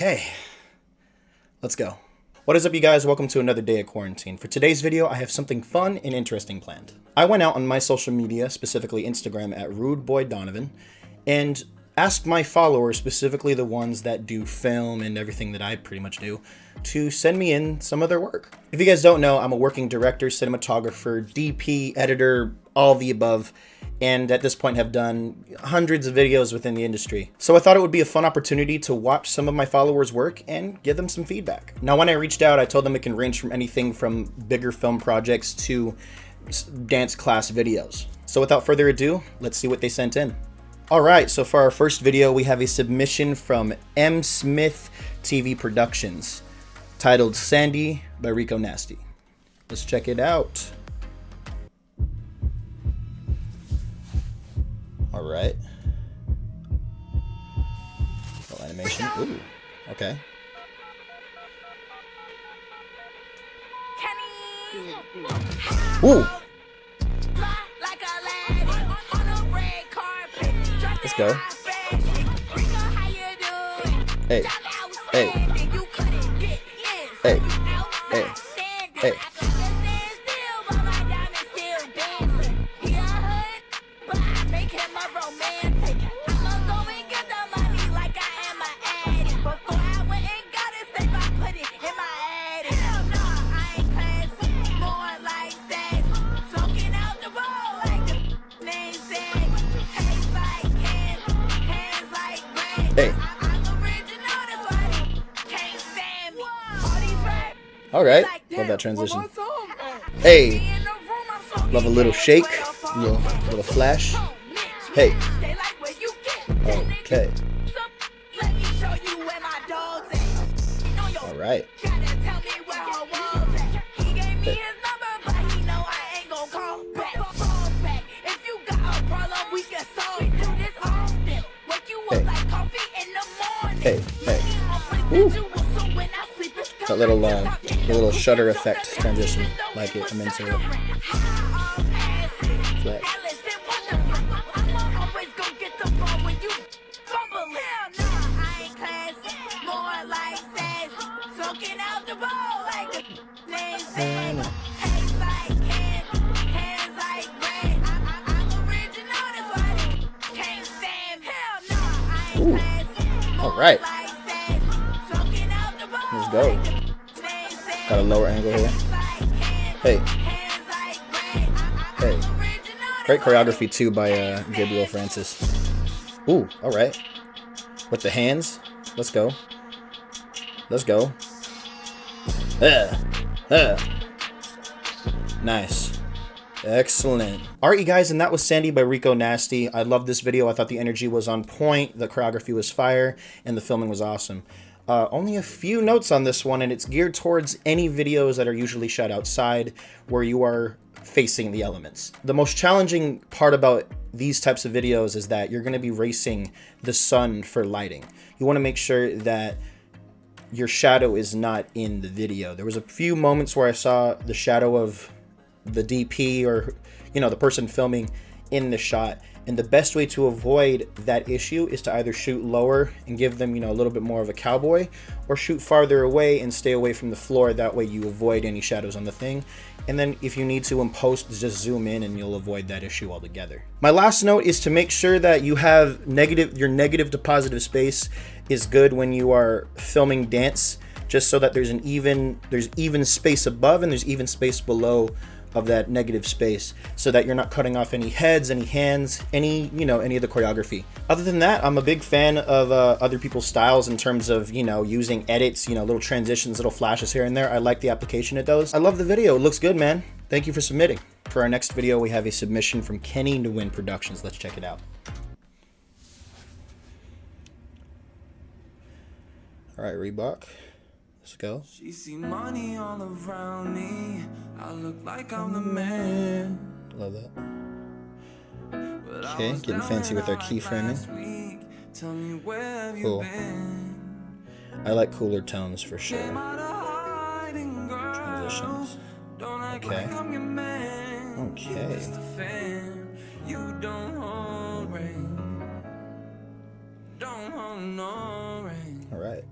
Okay, let's go. What is up, you guys? Welcome to another day of quarantine. For today's video, I have something fun and interesting planned. I went out on my social media, specifically Instagram at RudeBoyDonovan, and asked my followers, specifically the ones that do film and everything that I pretty much do, to send me in some of their work. If you guys don't know, I'm a working director, cinematographer, DP, editor, all of the above, and at this point have done hundreds of videos within the industry. So I thought it would be a fun opportunity to watch some of my followers' work and give them some feedback. Now, when I reached out, I told them it can range from anything from bigger film projects to dance class videos. So without further ado, let's see what they sent in. All right, so for our first video, we have a submission from M. Smith TV Productions, titled Sandy by Rico Nasty. Let's check it out. All right. Little animation. Ooh, okay. Ooh. Let's go. Hey. Hey. Hey. Hey. Hey. Hey. All right. Love that transition. Hey. Love a little shake. Little flash. Hey. Okay. All right. Hey. Hey, hey. Woo. That little shutter effect transition. Like it. I'm into it. Flash. Ooh. All right. Let's go. Got a lower angle here. Hey. Hey. Great choreography too by Gabriel Francis. Ooh, all right. With the hands. Let's go. Let's go. Nice. Excellent. Alright, you guys, and that was Sandy by Rico Nasty. I love this video. I thought the energy was on point, the choreography was fire, and the filming was awesome. Only a few notes on this one, and it's geared towards any videos that are usually shot outside where you are facing the elements. The most challenging part about these types of videos is that you're going to be racing the sun for lighting. You want to make sure that your shadow is not in the video. There was a few moments where I saw the shadow of the DP or, you know, the person filming in the shot. And the best way to avoid that issue is to either shoot lower and give them, you know, a little bit more of a cowboy, or shoot farther away and stay away from the floor. That way you avoid any shadows on the thing. And then if you need to in post, just zoom in and you'll avoid that issue altogether. My last note is to make sure that you have your negative to positive space is good when you are filming dance, just so that there's even space above and there's even space below of that negative space, so that you're not cutting off any heads, any hands, any of the choreography. Other than that, I'm a big fan of other people's styles in terms of, you know, using edits, you know, little transitions, little flashes here and there. I like the application it does. I love the video. It looks good, man. Thank you for submitting. For our next video, we have a submission from Kenny Nguyen Productions. Let's check it out. All right, Reebok. Let's go. She see money all around me. I look like I'm the man. Love that. Okay, getting fancy with our keyframing. Cool. I like cooler tones for sure. Transitions. Okay. Okay. All right.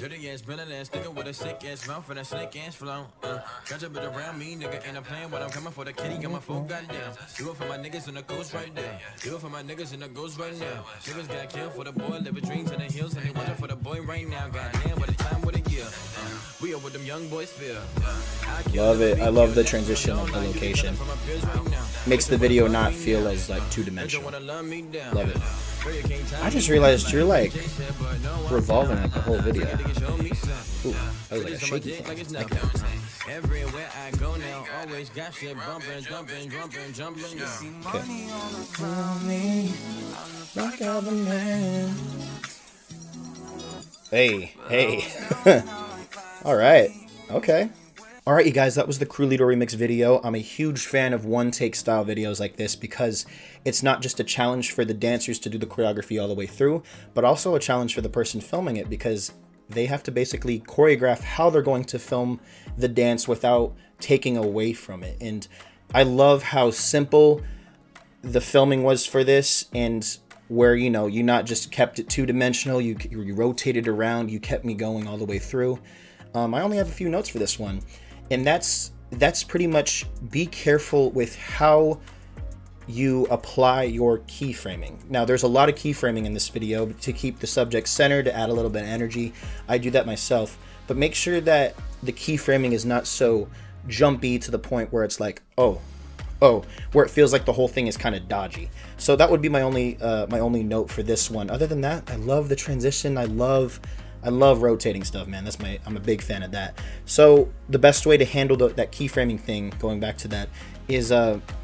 Dirty ass, brilliant ass, nigga with a sick ass mouth and a snake ass flow. Got your bit around me, nigga, and I'm playing what I'm coming for the kitty, got my phone goddamn. Do it for my niggas in the coast right now. Do it for my niggas in the ghost right now. Niggas got killed for the boy, living dreams in the hills, and they wonder for the boy right now. Goddamn, what a time, what a year. We are what them young boys feel. Love it. I love the transition of the location. Makes the video not feel as like two-dimensional. Love it. I just realized you're like revolving it the whole video. Ooh, that was like a shaky thing. Okay. Everywhere I go now, always got shit bumping, jumping, jumping, jumping. Hey, hey. All right. Okay. All right, you guys, that was the Crew Leader Remix video. I'm a huge fan of one-take style videos like this because it's not just a challenge for the dancers to do the choreography all the way through, but also a challenge for the person filming it because they have to basically choreograph how they're going to film the dance without taking away from it. And I love how simple the filming was for this, and where, you know, you not just kept it two-dimensional, you rotated around, you kept me going all the way through. I only have a few notes for this one. And that's pretty much, be careful with how you apply your keyframing. Now, there's a lot of keyframing in this video to keep the subject centered, to add a little bit of energy. I do that myself, but make sure that the keyframing is not so jumpy to the point where it's like, oh, where it feels like the whole thing is kind of dodgy. So that would be my only note for this one. Other than that, I love the transition. I love rotating stuff, man. I'm a big fan of that. So the best way to handle that keyframing thing, going back to that, is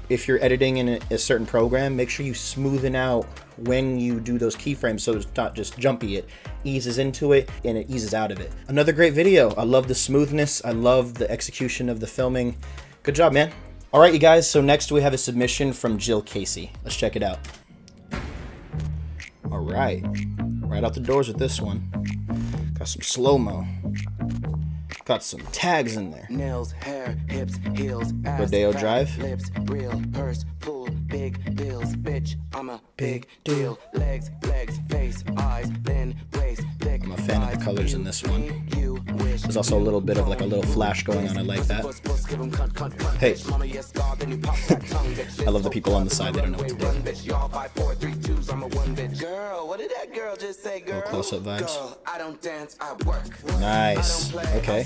if you're editing in a certain program, make sure you smoothen out when you do those keyframes so it's not just jumpy. It eases into it and it eases out of it. Another great video. I love the smoothness. I love the execution of the filming. Good job, man. All right, you guys. So next we have a submission from Jill Casey. Let's check it out. All right. Right out the doors with this one. Got some slow-mo. Got some tags in there. Nails, hair, hips, heels, ass, Rodeo Drive. Lips, real, purse, full, big bills, bitch, I'm a Big deal. Legs, face, eyes, then waist, thick. I'm a fan of the colors in this one. There's also a little bit of like a little flash going on. I like that. Hey. I love the people on the side. They don't know what to do. Girl, what did that girl just say, girl? Little close-up vibes. Girl, I don't dance, I work. Nice. Okay.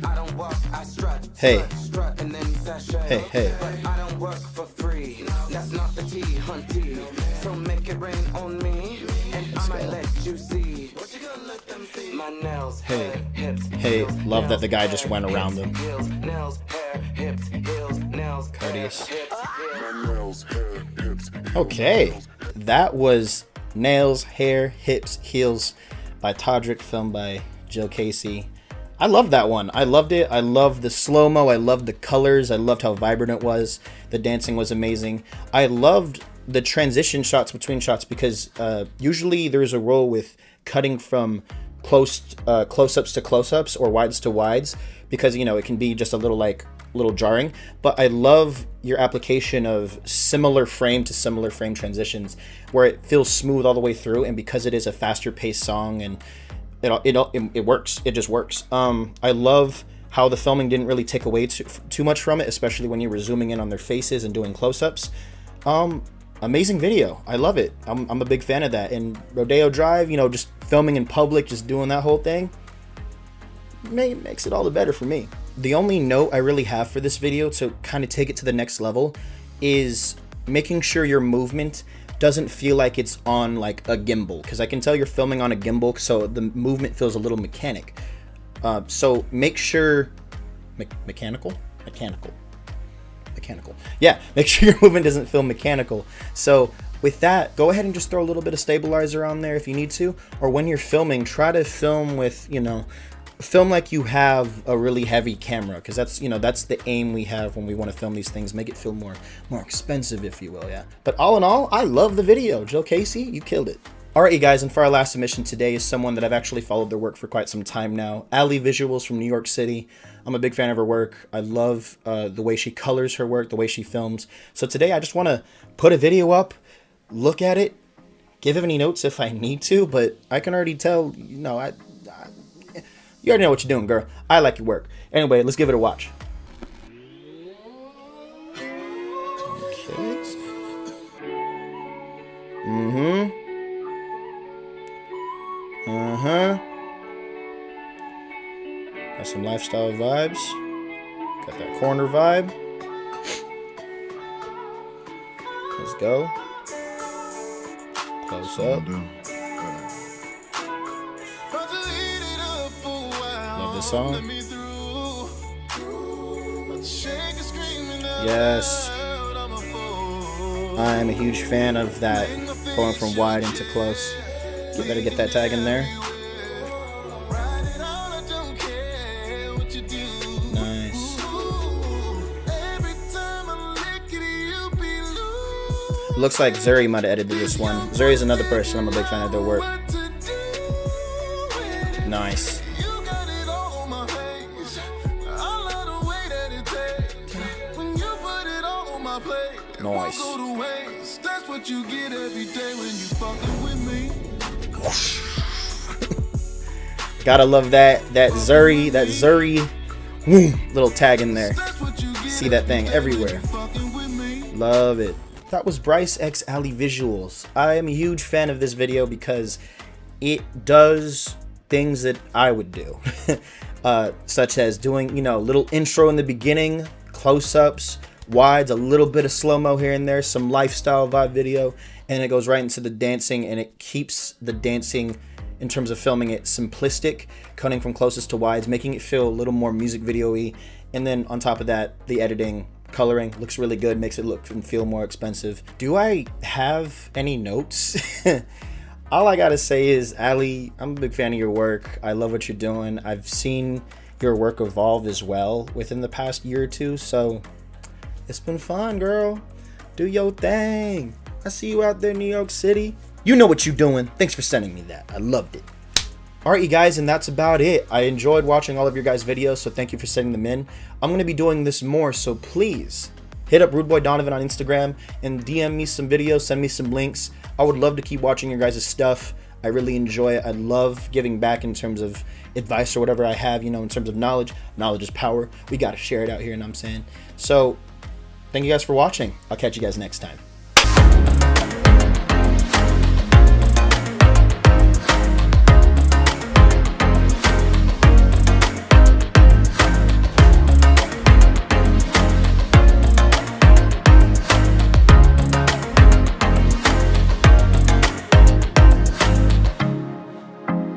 I don't walk, I strut. Hey. Strut and then sashay. Hey. But I don't work for free. That's not the tea, hunty. So make it rain on me, and I might let you see. What you gonna let them see? My nails, Hey. hips, Hey. Love that the guy just went around them. heels, nails, hair, hips, heels, nails, Cardius. hips. Okay. That was Nails, Hair, Hips, Heels by Todrick, filmed by Jill Casey. I loved that one. I loved it. I loved the slow-mo. I loved the colors. I loved how vibrant it was. The dancing was amazing. I loved the transition shots between shots because usually there's a rule with cutting from close-ups to close-ups or wides to wides because, you know, it can be just a little jarring. But I love your application of similar frame to similar frame transitions where it feels smooth all the way through, and because it is a faster paced song and it works. It just works. I love how the filming didn't really take away too much from it, especially when you were zooming in on their faces and doing close-ups. Amazing video. I love it. I'm a big fan of that. And Rodeo Drive, you know, just filming in public, just doing that whole thing, makes it all the better for me. The only note I really have for this video to kind of take it to the next level is making sure your movement doesn't feel like it's on like a gimbal, because I can tell you're filming on a gimbal, so the movement feels a little mechanic. So make sure mechanical. Yeah, make sure your movement doesn't feel mechanical. So with that, go ahead and just throw a little bit of stabilizer on there if you need to, or when you're filming, try to film with, you know, film like you have a really heavy camera, because that's, you know, that's the aim we have when we want to film these things, make it feel more expensive, if you will. Yeah, but all in all, I love the video. Jill Casey, you killed it. All right, you guys, and for our last submission today is someone that I've actually followed their work for quite some time now. Ally Visuals from New York City. I'm a big fan of her work. I love the way she colors her work, the way she films. So today I just want to put a video up, look at it, give any notes if I need to, but I can already tell, you know, You already know what you're doing, girl. I like your work. Anyway, let's give it a watch. Okay. Got some lifestyle vibes. Got that corner vibe. Let's go. Close up. Love this song. Yes. I'm a huge fan of that, going from wide into close. You better get that tag in there. Nice. Looks like Zuri might have edited this one. Zuri's another person, I'm a big fan of their work. Nice. Nice. That's what you get every day when you fucking with me. Gotta love that Zuri little tag in there. See that thing everywhere. Love it. That was Bryce X Ally visuals. I am a huge fan of this video because it does things that I would do. Such as doing, you know, little intro in the beginning, close-ups, wides, a little bit of slow-mo here and there, some lifestyle vibe video, and it goes right into the dancing, and it keeps the dancing in terms of filming it simplistic, cutting from closest to wides, making it feel a little more music video-y, and then on top of that, the editing, coloring looks really good, makes it look and feel more expensive. Do I have any notes? All I gotta say is, Ally, I'm a big fan of your work. I love what you're doing. I've seen your work evolve as well within the past year or two, so it's been fun, girl. Do your thing. I see you out there in New York City. You know what you're doing. Thanks for sending me that. I loved it. Alright, you guys, and that's about it. I enjoyed watching all of your guys' videos, so thank you for sending them in. I'm going to be doing this more, so please hit up Rude Boy Donovan on Instagram and DM me some videos, send me some links. I would love to keep watching your guys' stuff. I really enjoy it. I love giving back in terms of advice or whatever I have, you know, in terms of knowledge. Knowledge is power. We got to share it out here, you know what I'm saying? So, thank you guys for watching. I'll catch you guys next time.